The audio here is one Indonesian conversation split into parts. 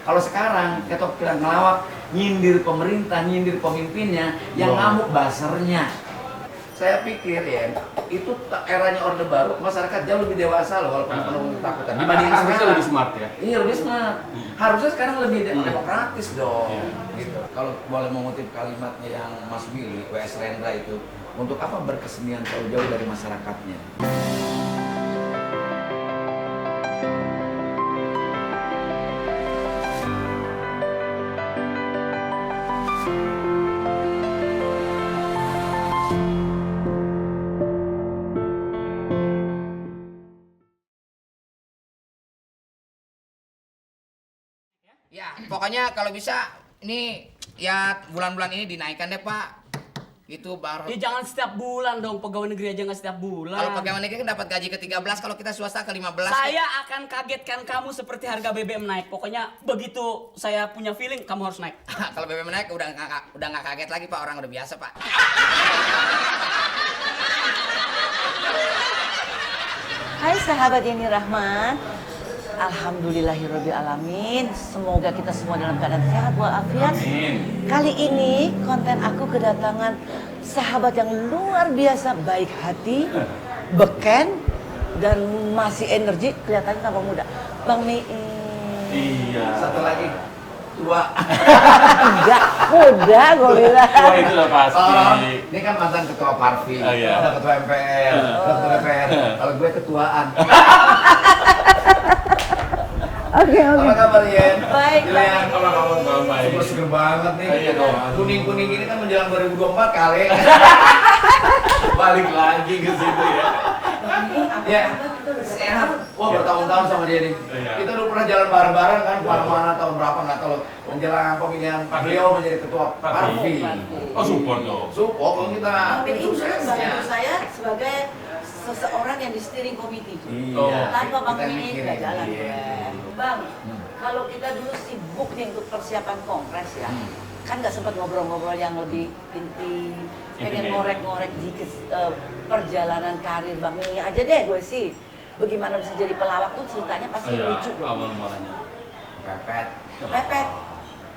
Kalau sekarang ketok bilang ngelawak, nyindir pemerintah, nyindir pemimpinnya, yang ngamuk buzzernya. Saya pikir ya, itu eranya Orde Baru, masyarakat jauh lebih dewasa loh walaupun penuh ketakutan. Dibanding sekarang lebih smart ya. Iya, lebih smart. Harusnya sekarang lebih demokratis dong. Gitu. Kalau boleh mengutip kalimatnya yang Mas Billy, W.S. Rendra itu, untuk apa berkesenian jauh-jauh dari masyarakatnya? Ya, pokoknya kalau bisa ini ya bulan-bulan ini dinaikkan deh Pak. Itu baru. Ya jangan setiap bulan dong, pegawai negeri aja nggak setiap bulan. Kalau pegawai negeri kan dapat gaji ke-13, kalau kita swasta ke-15. Saya akan kagetkan kamu seperti harga BBM naik. Pokoknya begitu saya punya feeling kamu harus naik. Kalau BBM naik udah nggak kaget lagi Pak, orang udah biasa Pak. Hai sahabat Yani Rahmat, alhamdulillahirobbilalamin. Semoga kita semua dalam keadaan sehat walafiat. Kali ini konten aku kedatangan sahabat yang luar biasa, baik hati, beken, dan masih energi, kelihatannya tambah muda. Bang Miing. Iya. Satu lagi, tua. Enggak, muda gue bilang. Wah itu udah pasti. Ini kan mantan ketua Parvi, Oh, iya. ada ketua MPR, ketua DPR. Kalau gue ketuaan. Oke. Apa kabar Yen? Baik, Yen, Bang. apa kabar? Baik. Seger banget nih. Iya dong. Kuning-kuning ini kan menjelang 2024 kali. Balik lagi ke situ ya. Ya, sehat. Wah, bertahun-tahun sama dia nih. Iya. Kita udah pernah jalan bareng-bareng kan, kemana-mana tahun berapa nggak tahu. Menjelang pemilihan beliau menjadi ketua Parvi. Oh support dong. Support kalau kita Bang Miing suksesnya. membantu saya sebagai seseorang yang di steering committee. Iya. Tanpa Bang Kita Miing mikirin. nggak jalan. Iya. Bang, kalau kita dulu sibuk nih untuk persiapan kongres ya, kan nggak sempat ngobrol-ngobrol yang lebih inti, pengen ngorek-ngorek dikit perjalanan karir Bang Miing aja deh gue sih. Bagaimana bisa jadi pelawak tuh ceritanya pasti lucu. Awal mulanya. Pepet. Kepepet,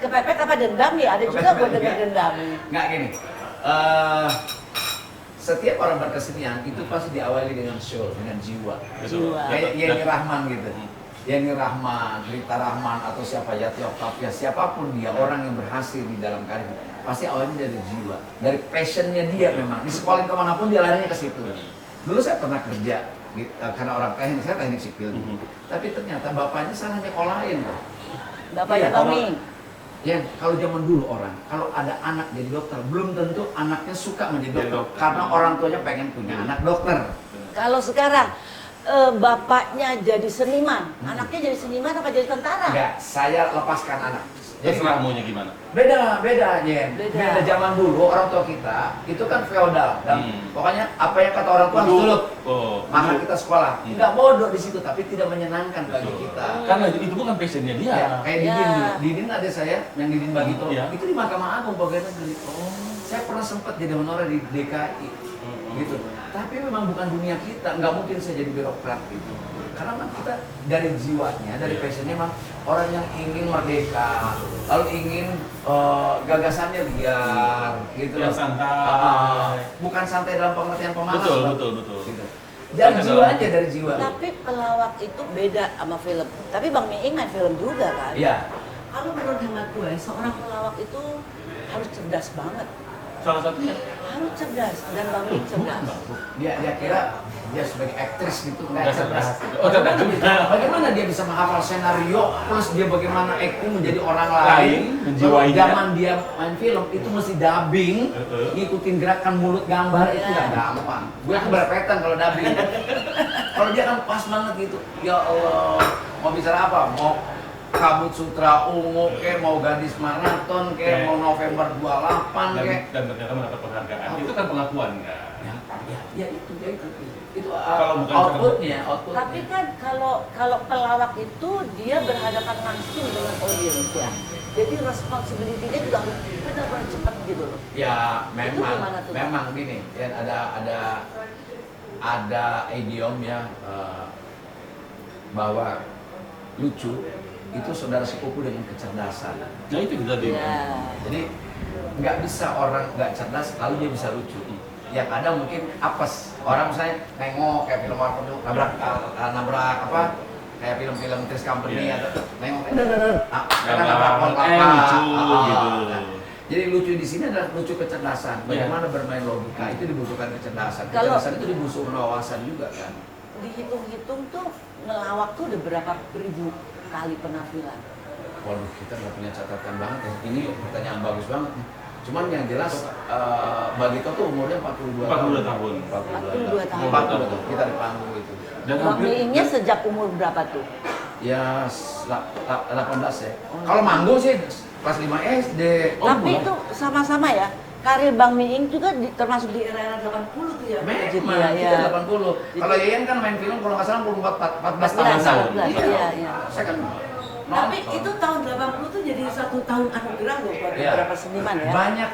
kepepet apa dendam ya? Ada juga gue dengar dendam. Nggak gini. Setiap orang berkesenian itu pasti diawali dengan soul, dengan jiwa. Jiwa. Kayak Yeni Rahman gitu. Yeni Rahman, Rita Rahman atau siapa Yati Octavia, siapapun dia orang yang berhasil di dalam karir pasti awalnya dari jiwa, dari passionnya dia memang. Di sekolah kemanapun dia larinya ke situ. Dulu saya pernah kerja karena orang teknik, saya teknik sipil. Tapi ternyata bapaknya salah nyekolahin loh. Bapaknya Iya, Bang kalau- Miing. Ya, kalau zaman dulu orang, kalau ada anak jadi dokter, belum tentu anaknya suka menjadi dokter. Karena orang tuanya pengen punya anak dokter. Kalau sekarang bapaknya jadi seniman, anaknya jadi seniman apa jadi tentara? Enggak, saya lepaskan anak. Jadi Terserah maunya gimana. beda, Jen. Beda. Beda zaman dulu, orang tua kita itu kan feodal. Dan pokoknya apa yang kata orang tua harus turut. Oh, Maka kita sekolah. Enggak bodoh di situ, tapi tidak menyenangkan bagi kita. Karena itu bukan passionnya dia. Ya, kayak Ya. Didin dulu. Didin ada saya yang Didin Bagito. Iya. Itu di Mahkamah Agung pegawai negeri. Saya pernah sempat jadi honorer di DKI. Gitu. Tapi memang bukan dunia kita, nggak mungkin saya jadi birokrat gitu. Karena memang kita dari jiwanya, dari passionnya memang orang yang ingin merdeka, lalu ingin gagasannya liar, gitu. Yang santai. Bukan santai dalam pengertian pemalas. Betul, Bang. betul. Gitu. Dan jiwanya dari jiwa. Tapi pelawak itu beda sama film. Tapi Bang Miing main film juga kan? Iya. Kalau menurut hemat gue, seorang pelawak itu harus cerdas banget. Salah satunya. Harus cerdas, dan Bang Miing cerdas. Dia kira dia sebagai aktris gitu nggak Nggak cerdas. cerdas. Oh, cerdas juga. Bagaimana dia bisa menghafal senario plus dia bagaimana acting menjadi orang lain. Lain, menjiwainya. Zaman dia main film itu mesti dubbing, ngikutin gerakan mulut gambar itu nggak gampang. Gue kan berpetan kalau dubbing. Kalau dia kan pas banget gitu. Ya Allah, mau bicara apa? Mau Kabut Sutra Ungu, kayak mau Gadis Maraton, kayak mau November 28, kayak Dan ternyata mendapat penghargaan. Itu kan pengakuan kan. ya itu itu Kalau bukan outputnya. Tapi kan kalau pelawak itu dia berhadapan langsung dengan audiens ya. Jadi responsibility-nya juga harus benar-benar cepat gitu loh. Ya Itu gimana tuh, Bang? memang gini, ya ada idiom ya bahwa lucu itu saudara sepupu dengan kecerdasan. Nah itu tadi. Ya. Jadi nggak bisa orang nggak cerdas lalu dia bisa lucu. Yang ada mungkin apes. Orang misalnya nengok kayak film apa tuh nabrak apa kayak film-film Tris Company Iya. atau nengok Nabrak, nabrak lucu gitu. Jadi lucu di sini adalah lucu kecerdasan. Bagaimana bermain logika itu dibutuhkan kecerdasan. Kalau- Kecerdasan itu dibutuhkan wawasan juga kan. Dihitung-hitung tuh ngelawak tuh udah berapa ribu kali penampilan? Waduh, kita nggak punya catatan banget ya. Ini pertanyaan bagus banget nih. Cuman yang jelas Bagito tuh umurnya 42 42 tahun. 42 tahun. 42 tahun. Kita di panggung itu. Dan Bang hampir Miingnya sejak umur berapa tuh? Ya 18 ya. Kalau manggung sih kelas 5 SD. Tapi itu sama-sama ya. Karir Bang Miing juga termasuk di era 80 tuh ya. Memang, Jadi kita 80. Kalau Yeyen kan main film kalau nggak salah umur 14 tahun. 14, Iya. iya, iya. Saya kan Tapi nonton. itu tahun 80 tuh jadi satu tahun anugerah loh buat Iya. beberapa seniman ya. Banyak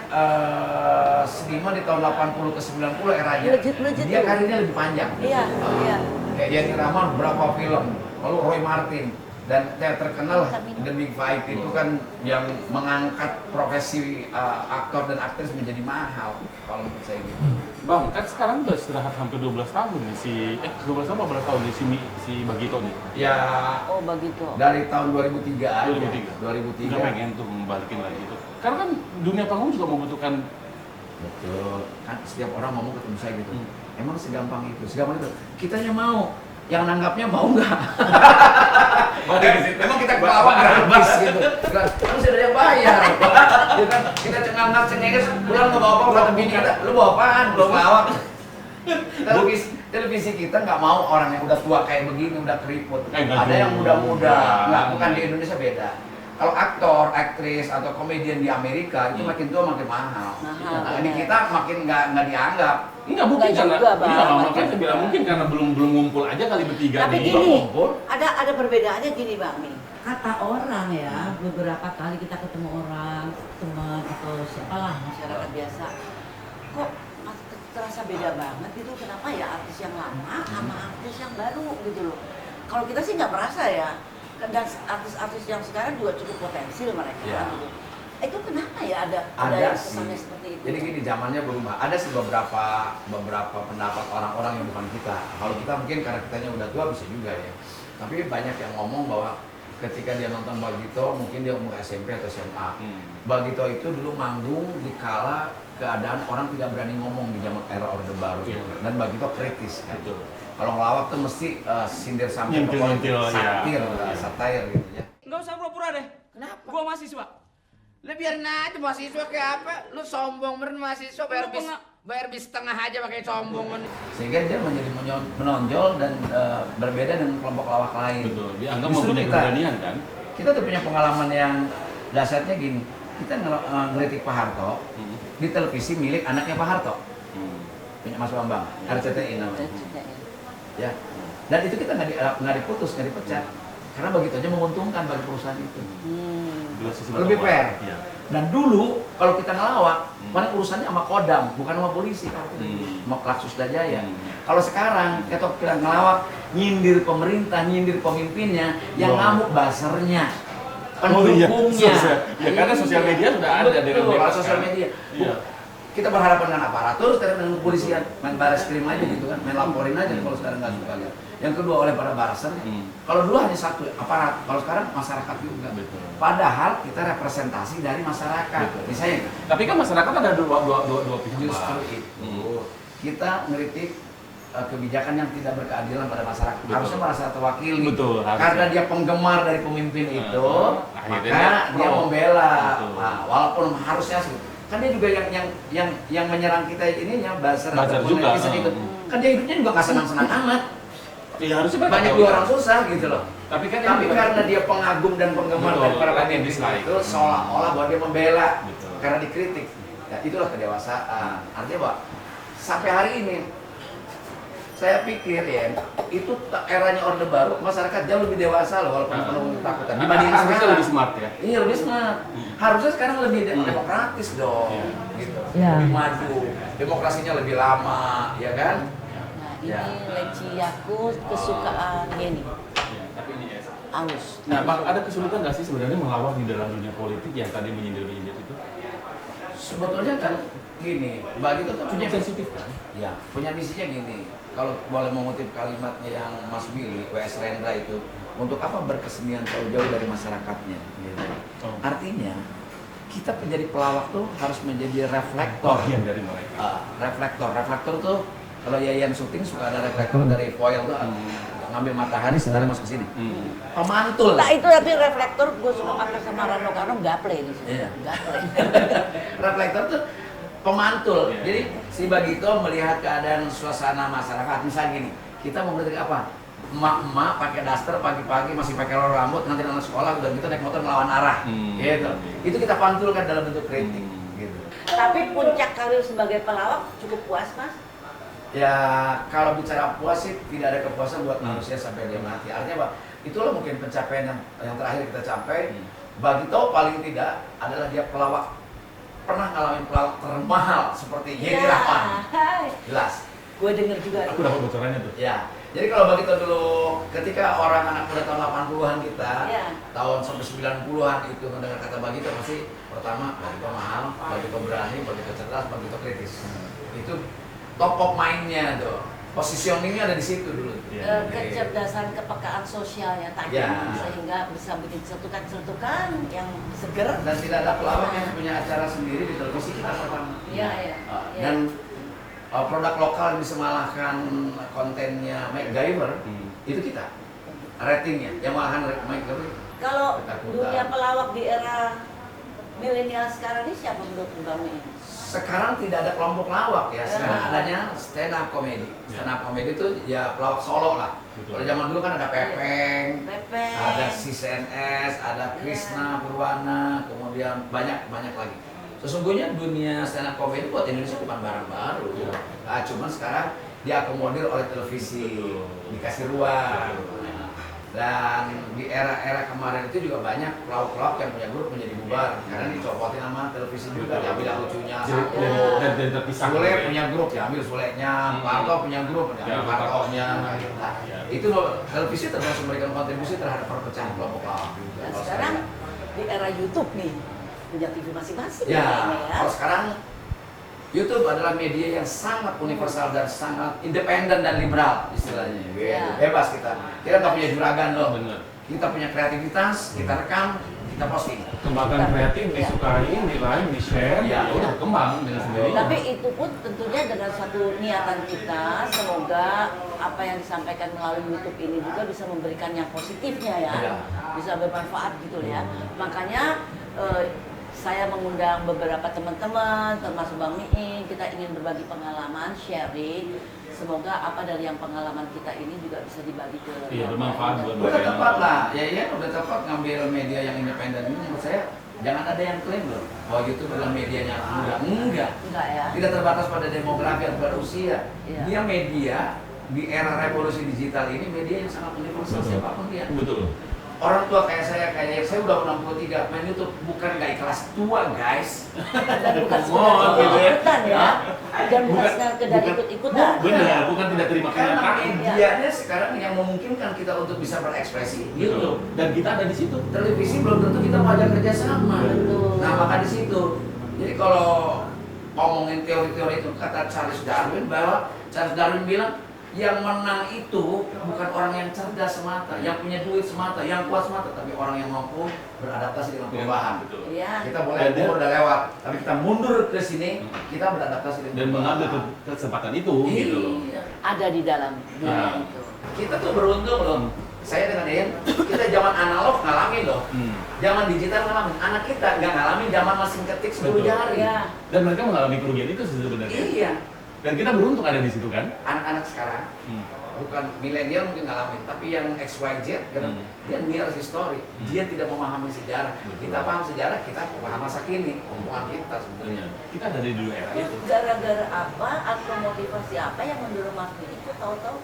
seniman di tahun 80 ke 90 eranya. Legit Dia tuh. karirnya lebih panjang. Iya, iya. Kayak Yenny Rahman berapa film. Lalu Roy Martin dan yang terkenal The Big Five itu kan yang mengangkat profesi aktor dan aktris menjadi mahal kalau menurut saya gitu. Bang, kan sekarang udah istirahat hampir 12 tahun nih 12 tahun apa berapa tahun nih si Bagito nih? Ya Oh begitu. dari tahun 2003 aja. 2003. Nggak pengen tuh membalikin lagi itu. Karena kan dunia panggung juga membutuhkan. Betul. Kan setiap orang ngomong ketemu saya gitu. Emang segampang itu, segampang itu. Kitanya mau, yang nanggapnya mau nggak? Memang kita kelawak gratis gitu. Terus ada yang bayar. Ya kan? Kita cengang-cengengnya bulan nggak bawa apa kata bini kita, lu bawa apaan? Bawa kelawak. Televisi kita nggak mau orang yang udah tua kayak begini, udah keriput. Nggak Ada yang juga. muda-muda, nggak, bukan di Indonesia beda. Kalau aktor, aktris atau komedian di Amerika itu makin tua makin mahal. Mahal, Nah, di benar. kita makin nggak dianggap. Enggak mungkin Nggak karena juga, Bang. iya, makanya Nggak saya bilang juga. mungkin karena belum ngumpul aja kali bertiga Tapi nih. gini, Ngumpul. ada perbedaannya gini Bang Mi. Kata orang ya, beberapa kali kita ketemu orang, teman atau siapalah masyarakat biasa, kok terasa beda banget gitu. Kenapa ya artis yang lama sama artis yang baru gitu loh. Kalau kita sih nggak merasa ya. Dan artis-artis yang sekarang juga cukup potensial mereka. Ya. Gitu. Itu kenapa ya ada Ada yang sih. kesannya seperti itu? Jadi gini, zamannya berubah. Ada sih beberapa pendapat orang-orang yang bukan kita. Kalau kita mungkin karena kitanya udah tua bisa juga ya. Tapi banyak yang ngomong bahwa ketika dia nonton Bagito, mungkin dia umur SMP atau SMA. Bagito itu dulu manggung di kala keadaan orang tidak berani ngomong di zaman era Orde Baru. Iya. Dan Bagito kritis kan. Betul. Kalau ngelawak tuh mesti sindir sampai Nyentil-nyentil, satir, ya. satair gitu ya. Nggak usah pura-pura deh. Kenapa? Gua mahasiswa. Lu biarin aja mahasiswa kayak apa? Lu sombong bener mahasiswa bayar bis setengah aja pakai sombong. Sehingga dia menjadi menonjol dan berbeda dengan kelompok lawak lain. Betul. Dianggap Justru mempunyai kita- keberanian kan? Kita tuh punya pengalaman yang dasarnya gini. Kita ngeritik Pak Harto di televisi milik anaknya Pak Harto, punya Mas Bambang, RCTI namanya. Ya. Dan itu kita nggak diputus, nggak dipecat. Karena begitu aja menguntungkan bagi perusahaan itu. Dua sisi Lebih mata uang. fair. Iya. Dan dulu kalau kita ngelawak, paling urusannya sama Kodam, bukan sama polisi kalau kita. Sama Klaksus Dajaya. Kalau sekarang kita bilang ngelawak, nyindir pemerintah, nyindir pemimpinnya, yang Wah. ngamuk basernya, Oh iya, pendukungnya. ya karena sosial media sudah ada dengan Betul, bebas sosial kan? media. Iya. Kita berharap dengan aparatur, sekarang dengan kepolisian, main baris krim aja gitu kan, main laporin aja kalau sekarang nggak suka lihat. Yang kedua oleh para baraser. Kalau dulu hanya satu aparat, kalau sekarang masyarakat juga. Betul. Padahal kita representasi dari masyarakat. Betul. Misalnya, Tapi kan masyarakat ada dua pihak. justru Bang. itu kita ngeritik kebijakan yang tidak berkeadilan pada masyarakat. Betul. Harusnya merasa terwakili. Betul, harusnya. Karena dia penggemar dari pemimpin itu, akhirnya maka dia pro. membela. Betul. Nah, walaupun harusnya sih, kan dia juga yang menyerang kita ininya buzzer Buzzer ataupun juga, netizen itu. Kan dia hidupnya juga nggak senang-senang amat. Ya harusnya mereka Banyak tahu juga kan. orang susah gitu loh. Tapi kan Tapi ini- karena dia pengagum dan penggemar Betul, dari para kan yang pemimpin dislike. itu seolah-olah bahwa dia membela Betul. karena dikritik. Ya, itulah kedewasaan. Artinya bahwa sampai hari ini saya pikir ya itu eranya Orde Baru masyarakat jauh lebih dewasa loh walaupun penuh ketakutan dibanding harusnya sekarang. lebih smart ya. Iya lebih smart. Harusnya sekarang lebih demokratis dong, Iya. gitu. Iya. Lebih maju, demokrasinya lebih lama, ya kan? Nah ini Ya. leci aku kesukaan Yeni. Iya, tapi ini es. halus. Nah, Pak, ada kesulitan nggak sih sebenarnya melawak di dalam dunia politik yang tadi menyindir-menyindir itu? Sebetulnya kan gini, bagi itu kan Cukup sensitif kan? ya, punya misinya gini. Kalau boleh mengutip kalimatnya yang Mas Willy, W.S. Rendra itu, untuk apa berkesenian jauh-jauh dari masyarakatnya? Gitu. Oh. Artinya, kita menjadi pelawak tuh harus menjadi reflektor. Bagian dari mereka. Reflektor tuh kalau Yayan syuting suka ada reflektor dari foil tuh ngambil matahari sebenarnya masuk ke sini. Pemantul. Nah itu tapi reflektor gue suka pakai sama Rano Karno gaple di sini. Iya. Gaple. Reflektor tuh pemantul. Iya. Jadi si Bagito melihat keadaan suasana masyarakat. Misalnya gini, kita mau kritik apa? Emak-emak pakai daster pagi-pagi masih pakai roll rambut, nanti anak sekolah udah gitu naik motor melawan arah. Gitu. Itu kita pantulkan dalam bentuk kritik. Gitu. Tapi puncak karir sebagai pelawak cukup puas mas. Ya kalau bicara puas sih tidak ada kepuasan buat manusia sampai dia mati. Artinya apa? Itulah mungkin pencapaian yang terakhir kita capai. Bagito paling tidak adalah dia pelawak pernah ngalamin pelawak termahal seperti Yeni Rahman. Jelas. Gue denger juga. Aku dapat bocorannya tuh. Ya. Jadi kalau Bagito dulu ketika orang anak muda tahun 80-an kita, Ya. tahun sampai 90-an itu mendengar kata Bagito pasti pertama Bagito mahal, Bagito berani, Bagito cerdas, Bagito kritis. Itu top of mind-nya tuh. Positioningnya ada di situ dulu. Iya. Kecerdasan kepekaan sosialnya tajam Ya. sehingga bisa bikin cetukan-cetukan yang seger. Dan tidak ada pelawak yang punya acara sendiri di televisi kita pertama. Iya iya. Iya. Dan produk lokal yang bisa mengalahkan kontennya MacGyver itu kita. Ratingnya yang mengalahkan MacGyver. Kalau Ketakutan. dunia pelawak di era milenial sekarang ini siapa menurut Bang ini? Sekarang tidak ada kelompok lawak ya, sekarang adanya stand up comedy. Stand up comedy itu ya pelawak solo lah. Betul. Kalau zaman dulu kan ada Pepeng, Pepeng. ada si CNS, ada Krisna Purwana, kemudian banyak lagi. Sesungguhnya dunia stand up comedy buat Indonesia bukan barang baru. Nah, cuman sekarang diakomodir oleh televisi, dikasih ruang. Dan di era-era kemarin itu juga banyak pelawak-pelawak yang punya grup menjadi bubar karena dicopotin sama televisi juga, diambil yang lucunya. Dan terpisah. Sule punya grup, diambil Sulenya, Parto punya grup, diambil Partonya. Nah, itu loh, televisi termasuk memberikan kontribusi terhadap perpecahan kelompok pelawak juga. Dan Kalau sekarang di era YouTube nih punya TV masing-masing ya, kayaknya ya. kalau sekarang YouTube adalah media yang sangat universal dan sangat independen dan liberal istilahnya. Ya. Bebas kita. Kita nggak punya juragan loh. Benar. Kita punya kreativitas, kita rekam, kita posting. Kembangkan kreatif, disukai, di-like, di-share, Ya. ya udah berkembang dengan sendirinya. Tapi itu pun tentunya dengan satu niatan kita, semoga apa yang disampaikan melalui YouTube ini juga bisa memberikan yang positifnya ya, Iya. bisa bermanfaat gitu ya. Makanya saya mengundang beberapa teman-teman, termasuk Bang Miing, kita ingin berbagi pengalaman, sharing. Semoga apa dari yang pengalaman kita ini juga bisa dibagi ke Iya, bermanfaat buat Udah tepat lah, ya udah tepat ngambil media yang independen ini menurut saya jangan ada yang klaim loh bahwa YouTube adalah medianya enggak. Enggak ya? Tidak terbatas pada demografi atau pada usia. Iya. Dia media di era revolusi digital ini media yang sangat universal siapapun dia. Betul. Orang tua kayak saya udah 63 main YouTube bukan gak ikhlas tua guys. Dan bukan Oh, sekedar gitu ya. ikutan ya, dan bukan Bukan- sekedar bukan- ikut-ikutan. Benar, bukan tidak terima Karena kenyataan. medianya sekarang yang memungkinkan kita untuk bisa berekspresi Betul. YouTube. Dan kita ada di situ. Televisi belum tentu kita mau ajak kerjasama. Betul. Nah maka di situ. Jadi kalau ngomongin teori-teori itu kata Charles Darwin bahwa Charles Darwin bilang yang menang itu bukan orang yang cerdas semata, yang punya duit semata, yang kuat semata, tapi orang yang mampu beradaptasi dengan perubahan. Betul. Iya. Kita boleh Dan dia- umur udah lewat, tapi kita mundur ke sini, kita beradaptasi dengan Dan mengambil perubahan. kesempatan itu gitu loh. Iya. Ada di dalam dunia Nah. itu. Kita tuh beruntung loh. Saya dengan Ian, kita zaman analog ngalamin loh. Zaman digital ngalamin. Anak kita nggak ngalamin zaman mesin ketik 10 Betul. jari. Iya. Dan mereka mengalami kerugian itu sebenarnya. Iya. Dan kita beruntung ada di situ kan. Anak-anak sekarang bukan milenial mungkin ngalamin, tapi yang XYZ kan, dia near history, dia tidak memahami sejarah. Kita paham sejarah, kita paham masa kini, omongan kita sebenarnya. Kita ada di dulu era itu. Gara-gara apa atau motivasi apa yang mendorong Mas Willy itu tahu-tahu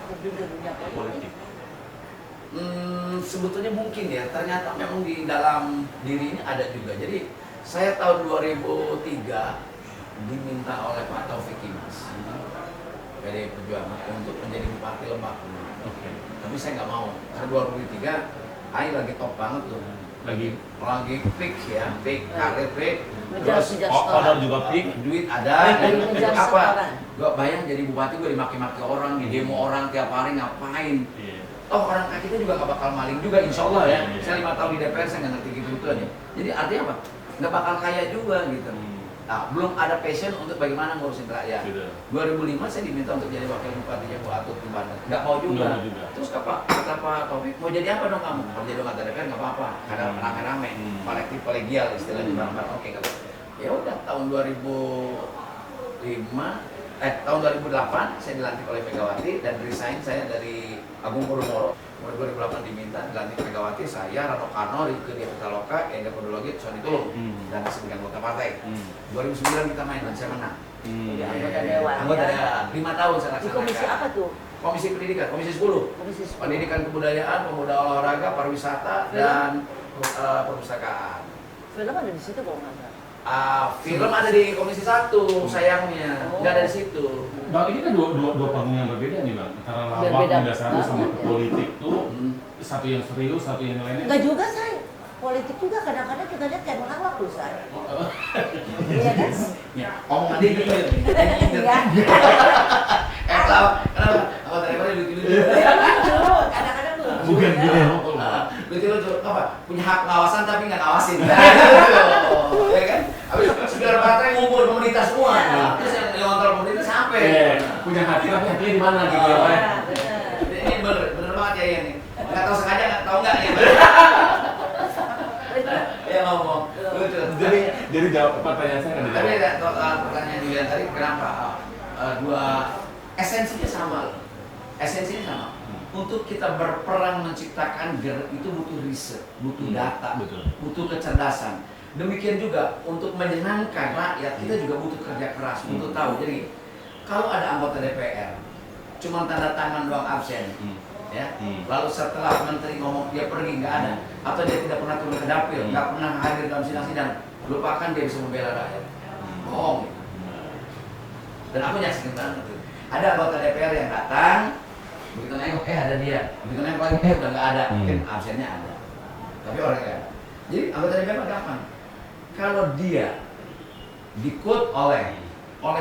terjun ke dunia politik? Sebetulnya mungkin ya, ternyata memang di dalam diri ini ada juga. Jadi saya tahun 2003 diminta oleh Pak Taufik Kimas, PDI Perjuangan untuk menjadi bupati Lebak. Oke. Tapi saya nggak mau. Karena 2003, Ai lagi top banget tuh. Lagi Peak ya, peak, karir peak. Ngejar Terus honor juga peak. duit ada, Lagi untuk ngejar apa? setoran. Gua bayang jadi bupati gue dimaki-maki orang, di demo orang tiap hari ngapain? Iya. Toh orang kita juga gak bakal maling juga, insya Allah ya. Iya. Saya 5 tahun di DPR, saya nggak ngerti gitu aja. Jadi artinya apa? Nggak bakal kaya juga gitu. Nah, belum ada passion untuk bagaimana ngurusin rakyat. Gitu. 2005 saya diminta untuk jadi wakil bupatinya Bu Atut di Bandung. Nggak mau juga. Nggak mau juga. Terus kata Pak Taufik, mau jadi apa dong kamu? Mau jadi anggota DPR nggak apa-apa. Karena rame-rame, kolektif kolegial istilahnya bareng-bareng. Oke kata. Ya udah tahun 2008 saya dilantik oleh Megawati dan resign saya dari Agung Podomoro. 2008 diminta dilantik Megawati, saya, Rano Karno, Rike Dia Pitaloka, Enda Podologi, Sony Tulung dan sebagai anggota partai. 2009 kita main dan saya menang. Jadi anggota dewan. Anggota ya. dewan. 5 tahun saya Di laksanakan. komisi apa tuh? Komisi Pendidikan, Komisi 10. Komisi 10. Pendidikan Kebudayaan, Pemuda Olahraga, Pariwisata, dan Perpustakaan. Film ada di situ kalau nggak salah. Film ada di Komisi 1, sayangnya. Nggak ada di situ. Bang, ini kan dua panggung yang berbeda nih Bang. Antara lawak Berbeda mendasari sama banget, ya. politik tuh satu yang serius, satu yang lainnya. Enggak juga, say. Politik juga kadang-kadang kita lihat kayak mengarah tuh, say. Iya kan? Ya, omongan dia gitu ya. Iya. Kenapa? Kalau daripada lucu-lucu. Kadang-kadang tuh. Bukan gitu. Lucu-lucu. Apa? Punya hak pengawasan tapi nggak ngawasin. Ya kan? Habis segala partai ngumpul pemerintah semua. Terus yang ngontrol pemerintah sampai. Punya hati tapi hatinya di mana gitu ya Pak? Iya, benar. Ini bener banget ya ini. Nggak tahu sengaja nggak tahu nggak nih. Ya ngomong. Lucu. Jadi jawab pertanyaan saya kan Tapi dijawab. ada pertanyaan Julian tadi kenapa dua esensinya sama loh. Esensinya sama. Untuk kita berperang menciptakan itu butuh riset, butuh data, Betul. butuh kecerdasan. Demikian juga untuk menyenangkan rakyat kita juga butuh kerja keras, butuh tahu. Jadi kalau ada anggota DPR cuma tanda tangan doang absen, ya. Lalu setelah menteri ngomong dia pergi nggak ada, atau dia tidak pernah turun ke dapil, nggak pernah hadir dalam sidang-sidang, lupakan dia bisa membela rakyat. Bohong. Dan aku nyaksikan banget tuh. Ada anggota DPR yang datang, begitu nengok, ada dia. Begitu nengok lagi, udah nggak ada. Mungkin absennya ada. Tapi orang nggak ada. Jadi anggota DPR gampang. Kalau dia di-quote oleh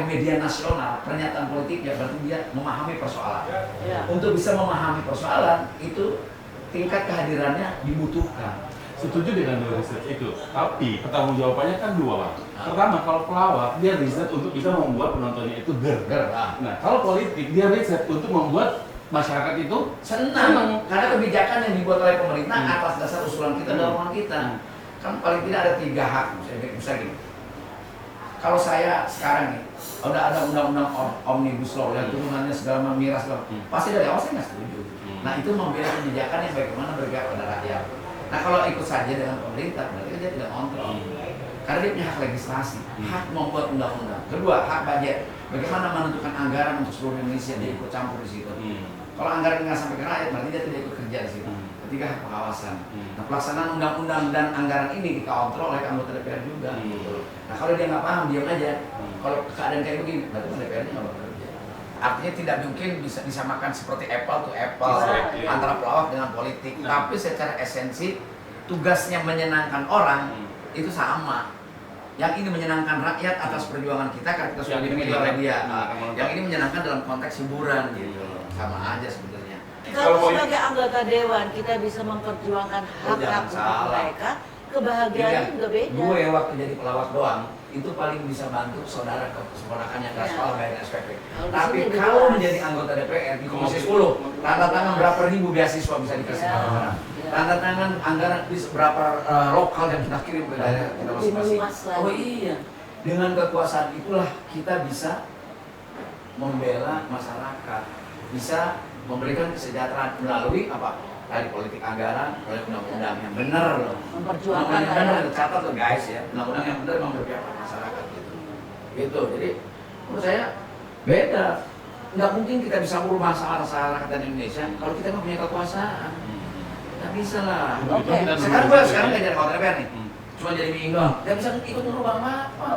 media nasional pernyataan politiknya, berarti dia memahami persoalan. Iya. Untuk bisa memahami persoalan itu tingkat kehadirannya dibutuhkan. Setuju dengan riset itu, tapi pertanggung jawabannya kan dua Bang. Pertama, kalau pelawak dia riset untuk bisa membuat penontonnya itu ger. Nah, kalau politik dia riset untuk membuat masyarakat itu Senang karena kebijakan yang dibuat oleh pemerintah atas dasar usulan kita dan omongan kita. Kan paling tidak ada 3 hak, misalnya gini. Kalau saya sekarang nih, udah ada undang-undang omnibus law yang turunannya segala miras segala, pasti dari awal saya nggak setuju. Nah itu membela kebijakan yang bagaimana bergerak pada rakyat. Nah kalau ikut saja dengan pemerintah, berarti dia tidak kontrol. Karena dia punya hak legislasi, hak membuat undang-undang. Kedua, hak budget. Bagaimana menentukan anggaran untuk seluruh Indonesia, dia ikut campur di situ. Kalau anggaran nggak sampai ke rakyat, berarti dia tidak ikut kerja di situ. Ketiga, hak pengawasan. Nah, pelaksanaan undang-undang dan anggaran ini dikontrol oleh anggota DPR juga. Gitu. Nah, kalau dia nggak paham, diam aja. Kalau keadaan kayak begini, berarti DPR-nya nggak bakal kerja. Artinya tidak mungkin bisa disamakan seperti apple to apple antara pelawak dengan politik. Tapi secara esensi, tugasnya menyenangkan orang itu sama. Yang ini menyenangkan rakyat atas perjuangan kita karena kita sudah dipilih oleh dia. Yang ini menyenangkan dalam konteks hiburan gitu. Sama aja sebenarnya. Kalau sebagai anggota dewan kita bisa memperjuangkan hak-hak mereka, kebahagiaannya juga beda. Gue waktu jadi pelawak doang, itu paling bisa bantu saudara keponakan yang nggak sekolah bayar SPP. Tapi kalau menjadi anggota DPR di Komisi 10, tanda tangan berapa ribu beasiswa bisa dikasih ke orang. Tanda tangan anggaran berapa lokal yang kita kirim ke daerah kita masing-masing. Oh iya, dengan kekuasaan itulah kita bisa membela masyarakat, bisa memberikan kesejahteraan melalui apa? Tadi politik anggaran, melalui undang-undang yang benar loh. Memperjuangkan yang benar, catat loh guys ya. Undang-undang yang benar memang berpihak pada masyarakat gitu. Gitu. Jadi menurut saya beda. Nggak mungkin kita bisa merubah masyarakat dan Indonesia kalau kita nggak punya kekuasaan. Nggak bisa lah. Oke. Sekarang nggak jadi anggota DPR nih. cuma jadi meeting doang, nggak bisa ikut merubah apa.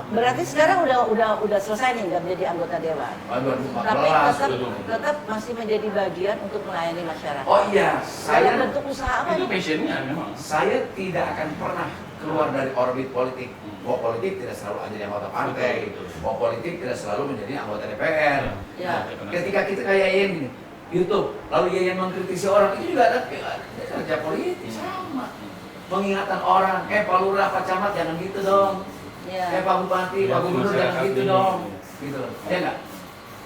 Berarti sekarang udah selesai nih nggak menjadi anggota dewan. Waduh, Tapi 2014. tetap masih menjadi bagian untuk melayani masyarakat. Oh iya, Dalam saya bentuk usaha apa Itu nih? passionnya memang. saya tidak akan pernah keluar dari orbit politik. Bahwa politik tidak selalu menjadi anggota partai, Betul. bahwa politik tidak selalu menjadi anggota DPR. Ya. Nah, ketika kita kayak Yayan gini, YouTube, lalu Yayan mengkritisi orang, itu juga ada kerja politik sama. Mengingatkan orang, Pak Lurah, Pak Camat jangan gitu dong. Ya. Pak Bupati, Ya, Pak Gubernur jangan masyarakat gitu ini. dong. Gitu. Ya enggak?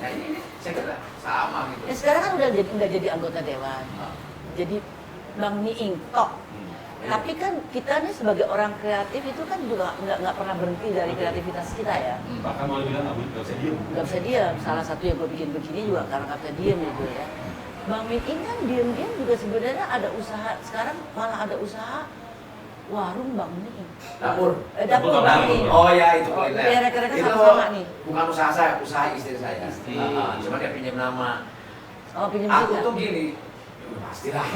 Nah ini saya kira sama gitu. Ya sekarang kan udah nggak jadi anggota dewan. Nah, Jadi Bang Miing tok. iya. Tapi kan kita nih sebagai orang kreatif itu kan juga nggak pernah berhenti dari kreativitas kita ya. Bahkan boleh bilang nggak bisa diem. Nggak bisa diam. Salah satu yang gue bikin begini juga karena nggak bisa diam gitu ya. Bang Miing kan diam-diam juga sebenarnya ada usaha. Sekarang malah ada usaha warung Bang Miing. Dapur. Dapur Dapur Bang Bang Miing. Oh ya itu kuliner. Iya, rekan-rekan Itu sama-sama nih. bukan usaha saya, usaha istri saya. Istri. Cuma dia pinjam nama. Oh pinjam Aku juga. tuh gini, pastilah.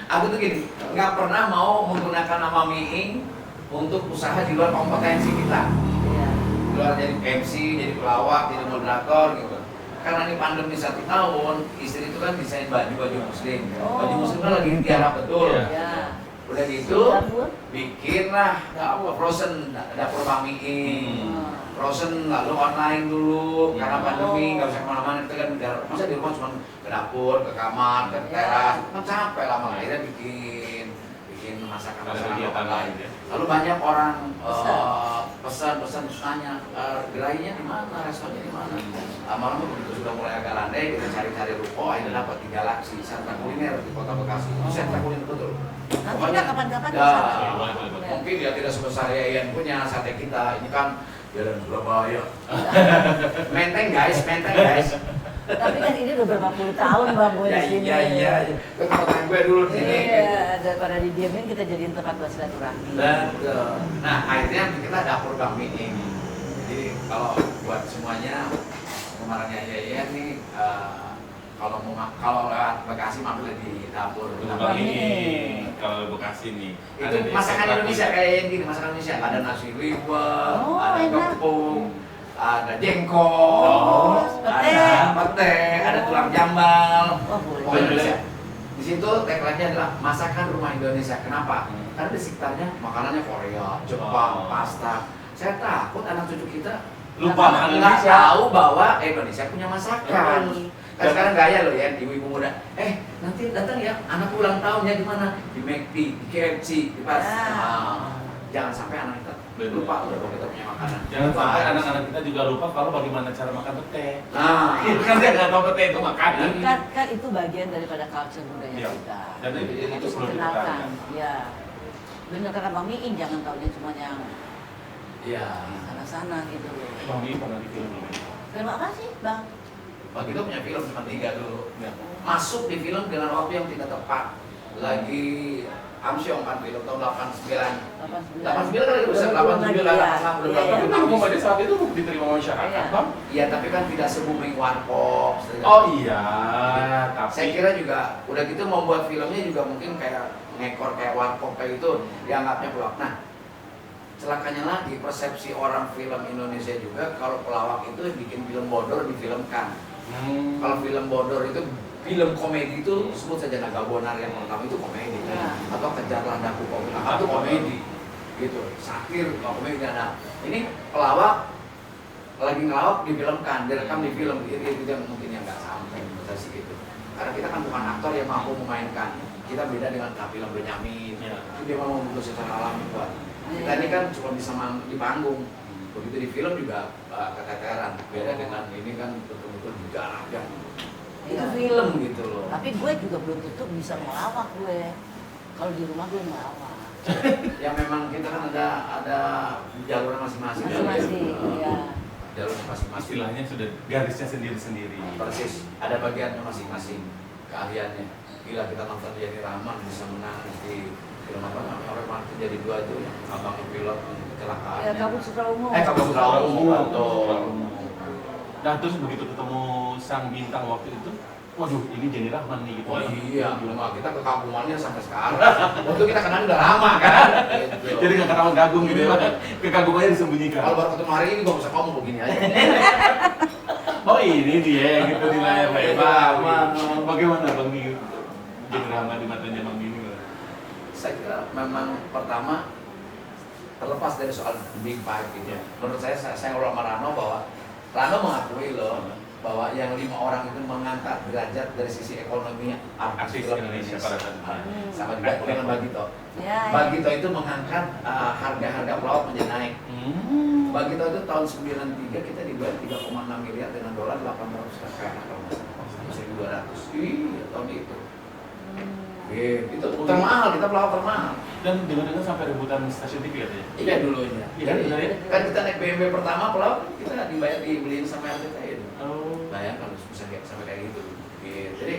Aku tuh gini, nggak pernah mau menggunakan nama Miing untuk usaha di luar kompetensi kita. Iya. Di luar jadi MC, jadi pelawak, jadi moderator gitu. Karena ini pandemi 1 tahun, istri itu kan desain baju muslim. Baju Oh. muslim kan lagi tiarap betul. Iya. Ya. Udah gitu, Dapur. bikinlah frozen dapur Bang Miing. Hmm. Frozen lalu online dulu karena pandemi Oh. nggak bisa kemana-mana, kita kan masa di rumah cuma ke dapur, ke kamar, ke teras, kan capek lama akhirnya bikin masakan-masakan kegiatan lokal lain, lain. ya. Lalu banyak orang Pesan. pesan tanya gerainya di mana, restorannya di mana. Lama-lama begitu sudah mulai agak landai, kita cari-cari ruko, akhirnya dapat di Galaxy sentra kuliner di Kota Bekasi. Itu sentra kuliner betul. Nanti kita kapan-kapan ke ya, sana. mungkin dia tidak sebesar Yayan punya sate kita. Ini kan jalan Surabaya. Menteng guys. Tapi kan ini udah berapa puluh tahun Bang gue di sini. Iya. Ke tempat gue dulu di sini. Iya, daripada didiamin kita jadiin tempat buat silaturahmi. Betul. Nah, akhirnya kita dapur Bang Miing. Jadi kalau buat semuanya kemarinnya Yayan nih kalau lewat Bekasi mampir di dapur. Bang ini kalau Bekasi nih. Itu di masakan sentra Indonesia kuliner. kayak yang gini, masakan Indonesia. Ada nasi liwet, Oh, ada enak. gepung, ada jengkol, pete. ada pete, ada tulang jambal. Oh, boleh. Pokoknya Indonesia. Di situ tagline-nya adalah masakan rumah Indonesia. Kenapa? Karena di sekitarnya makanannya Korea, Jepang, pasta. Saya takut anak cucu kita Lupa nggak makan Indonesia. tahu bahwa Indonesia punya masakan. Betul. Kan sekarang gaya loh ya, ibu-ibu muda. Nanti datang ya, anak ulang tahunnya di mana? Di McD, di KFC, di pas. Ya. Jangan sampai anak kita Betul. lupa loh kalau kita punya makanan. Jangan sampai Lupa. anak-anak kita juga lupa kalau bagaimana cara makan pete. Nah, itu kan dia nggak tahu pete itu makanan. Kan itu bagian daripada culture budaya Iya. kita. Dan itu Harus perlu dikenalkan. dipertahankan. Ya. Bener kata Bang Miing, jangan tahunya cuma yang Iya. sana-sana gitu loh. Bang ini pernah di film ini. Film apa sih Bang? Waktu itu punya film cuma 3 dulu. Masuk di film dengan waktu yang tidak tepat. Lagi Amsyong kan film tahun 89. 89 kali besar, 89 Iya, iya. Tapi kan pada saat itu diterima masyarakat, Iya. Bang. Iya, tapi kan tidak se-booming Warkop. Oh iya, tapi Saya kira juga udah gitu membuat filmnya juga mungkin kayak ngekor kayak Warkop kayak itu dianggapnya pelawak. Nah, celakanya lagi persepsi orang film Indonesia juga kalau pelawak itu bikin film bodor difilmkan. Kalau film bodor itu film komedi itu sebut saja Naga Bonar yang pertama itu komedi Ya. atau Kejarlah Daku Kau itu komedi gitu, satir kalau komedi. Nah, ini pelawak lagi ngelawak difilmkan, direkam di film itu yang mungkin yang nggak sampai menurut sih gitu. Karena kita kan bukan aktor yang mampu memainkan. Kita beda dengan film Benyamin. Ya. Itu dia mau membentuk secara alami buat. Kita ini kan cuma bisa di panggung. Begitu di film juga keteteran. Beda dengan ini kan betul-betul digarap kan. Itu Iya. film gitu loh. Tapi gue juga belum tentu bisa ngelawak gue. Kalau di rumah gue ngelawak. Ya memang kita kan ada jalurnya masing-masing. Masing-masing, iya. Jalurnya masing-masing. istilahnya sudah garisnya sendiri-sendiri. Persis, ada bagiannya masing-masing keahliannya. Gila kita nonton Yeni Rahman bisa menang di film apa namanya Orang Mati Jadi Dua itu abang pilot kecelakaan. Ya, Kabut Sutra Umum. Kabut Sutra Umum. Nah terus begitu ketemu sang bintang waktu itu, waduh ini Jenny Rahman nih gitu. Oh iya, cuma kita kekampungannya sampai sekarang. Waktu kita kenal udah lama kan. Gitu. Jadi nggak ketahuan kagum gitu ya, kekagumannya disembunyikan. Kalau baru ketemu hari ini gue bisa ngomong begini aja. Oh ini dia gitu di layar lebar. Bagaimana Bang Ming? Jadi drama di matanya Bang Ming? Saya kira memang pertama terlepas dari soal big five gitu. Menurut saya ngobrol sama Rano bahwa Rano mengakui loh bahwa yang 5 orang itu mengangkat derajat dari sisi ekonomi artis film Indonesia pada saat itu. sama juga dengan Bagito. Ya, ya. Bagito itu mengangkat harga-harga pelawak menjadi naik. Bagito itu tahun 93 kita dibayar 3,6 miliar dengan dolar 800 KPR kalau nggak salah. 1.200. Iya, tahun itu. Itu termahal, kita pelawak termahal. Dan dengan sampai rebutan stasiun TV katanya. Iya dulunya. Iya, benar ya? Kan kita naik BMW pertama pelawak kita dibayar dibeliin sama RCTI. Oh. Bayangkan bisa sampai kayak gitu. Jadi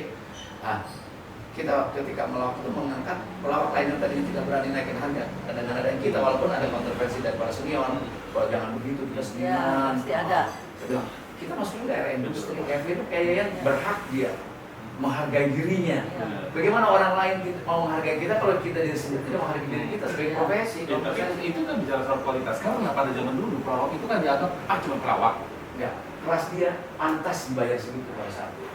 kita ketika melawak itu mengangkat pelawak lain yang tadinya tidak berani naikin harga. Kadang-kadang kita walaupun ada kontroversi dari para senior, bahwa jangan begitu dia seniman. Ya, pasti ada. Kita masuk ke daerah industri, Kevin kayaknya berhak dia menghargai dirinya. Bagaimana orang lain mau menghargai kita kalau kita diri sendiri tidak menghargai diri kita sebagai profesi? Ya, tapi itu kan bicara soal kualitas. Karena pada zaman dulu pelawak itu kan dianggap cuma pelawak. Ya, kelas dia pantas dibayar segitu pada saat itu.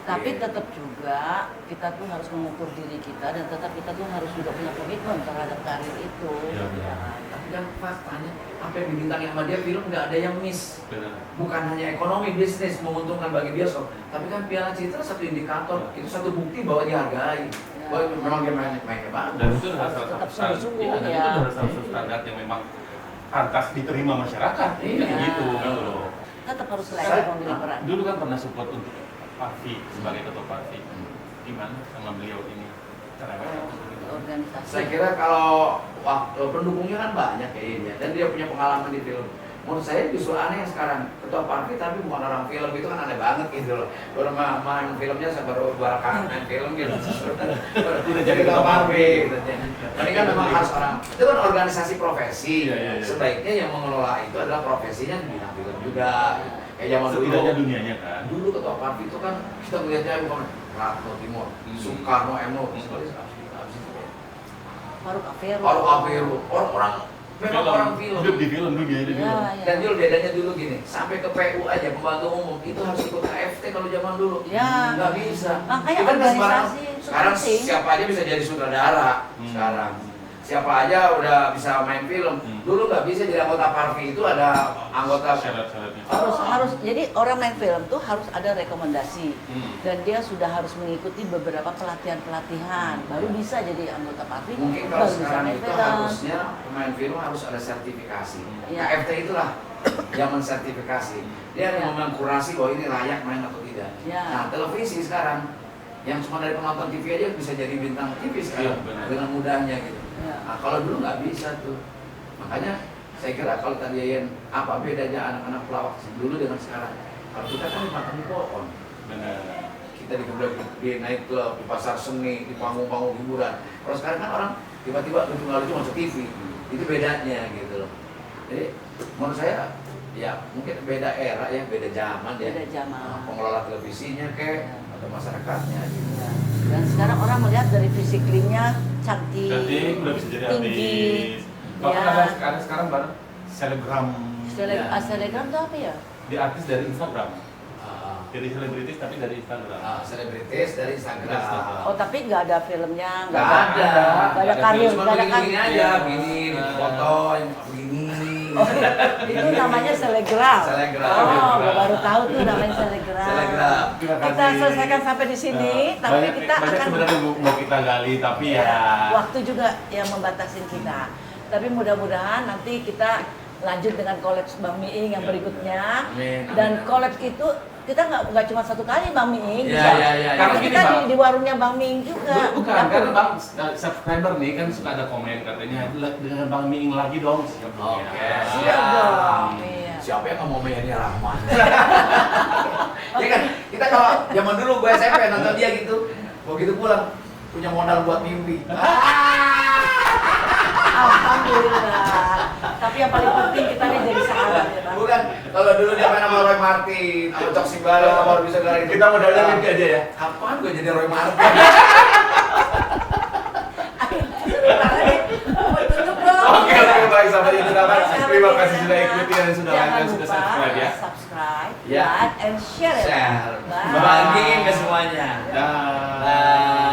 Tapi tetap juga kita tuh harus mengukur diri kita dan tetap kita tuh harus juga punya komitmen terhadap karir itu. Iya, Ya. Tapi kan faktanya apa yang dibintangi sama dia film nggak ada yang miss. Benar. Bukan hanya ekonomi bisnis menguntungkan bagi bioskop, tapi kan Piala Citra satu indikator, itu satu bukti bahwa dihargai. Bahwa memang dia mainnya bagus. Dan itu adalah salah Tetap satu standar. sungguh-sungguh, Iya, dan ya. itu adalah salah satu standar yang memang pantas diterima masyarakat. Iya. Gitu loh. Tetap harus Saya- layak memberi peran. Dulu kan pernah support untuk Parvi sebagai ketua Parvi. Gimana sama beliau ini? Cara Organisasi. Saya kira kalau pendukungnya kan banyak kayaknya dan dia punya pengalaman di film. Menurut saya justru aneh sekarang ketua parvi tapi bukan orang film, itu kan aneh banget gitu loh. Baru main filmnya saya baru 2 rakaat main film gitu. Udah jadi ketua parvi. Ini kan memang harus orang. Itu kan organisasi profesi. Iya. Sebaiknya yang mengelola itu adalah profesinya di bidang film juga. Kayak zaman dulu. setidaknya dunianya kan. Dulu ketua parvi itu kan kita melihatnya bukan Ratno Timur, Soekarno MNO, sekali Faruk Afero. Faruk Afero, orang-orang memang orang film. Hidup di film dunia di Ya, film. ya. Dan Jul bedanya dulu gini, sampai ke PU aja pembantu umum itu harus ikut KFT kalau zaman dulu. Ya. Nggak bisa. Makanya Kita nggak sembarang. organisasi itu Sekarang penting. siapa aja bisa jadi sutradara. Sekarang siapa aja udah bisa main film. Dulu nggak bisa jadi anggota parvi, itu ada anggota. Syarat-syaratnya. Harus jadi orang main film tuh harus ada rekomendasi dan dia sudah harus mengikuti beberapa pelatihan baru bisa jadi anggota parvi, Mungkin kalau baru bisa sekarang main itu film. harusnya pemain film harus ada sertifikasi. Iya. KFT itulah yang mensertifikasi. Dia Iya. yang mengkurasi bahwa ini layak main atau tidak. Iya. Nah, televisi sekarang yang cuma dari penonton TV aja bisa jadi bintang TV sekarang Iya, benar. dengan mudahnya gitu. Iya. Nah, kalau dulu nggak bisa tuh. Makanya saya kira kalau tadi Yen, apa bedanya anak-anak pelawak dulu dengan sekarang? Kalau kita kan makan di pohon. Benar. Kita di naik klub, di pasar seni, di panggung-panggung hiburan. Kalau sekarang kan orang tiba-tiba lucu-lucu masuk TV, itu bedanya gitu loh. Jadi menurut saya ya mungkin beda era ya, beda zaman ya. Beda zaman. Nah, pengelola televisinya kayak atau masyarakatnya gitu. Ya. Dan sekarang orang melihat dari fisiklinya cantik, Cantik, udah bisa jadi tinggi. artis. Bahkan Ya. ada sekarang baru selebgram. Telegram tuh apa ya? Dia artis dari Instagram. Ah, Jadi selebritis tapi dari Instagram. selebritis dari Instagram. Oh tapi nggak ada filmnya, Nggak ada. nggak ada karir, Cuma nggak ada begini karir. aja, begini, foto yang begini. Oh, itu namanya selegram. Selegram. Oh, gua baru tahu tuh namanya selegram. Selegram. Terima Kita kasih. selesaikan sampai di sini, tapi banyak, kita banyak akan sebenarnya mau kita gali tapi ya. waktu juga yang membatasin kita. Tapi mudah-mudahan nanti kita lanjut dengan kolaps Bang Miing yang berikutnya. Amin. Dan kolaps itu kita nggak cuma satu kali Bang Miing. Ya, bisa. ya, ya, Karena Tapi gini, kita Bang. di warungnya Bang Miing juga. Bukan, karena Bang subscriber nih kan suka ada komen katanya dengan Bang Miing lagi dong. Siap dong Oke, ya. Siap dong. Iya. Siapa yang nggak mau Meyani Rahman? Ya kan, kita kalau zaman dulu gue SMP nonton dia gitu, begitu pulang punya modal buat mimpi. Alhamdulillah. Tapi yang paling penting kita nih jadi sahabat ya Bang. Bukan, kalau dulu dia main sama Roy Martin, sama Cok Simbara, baru bisa gara Kita modalnya mimpi aja ya. Apaan gue jadi Roy Martin? Sebentar lagi, mau tutup dong. baik sahabat Youtuber. Sahabat Terima kasih Youtuber. sudah ikuti dan sudah like Jangan dan sudah lupa subscribe ya. subscribe, Ya. like, and share ya. Share. Bye. Bagiin ke semuanya. Dah. Bye.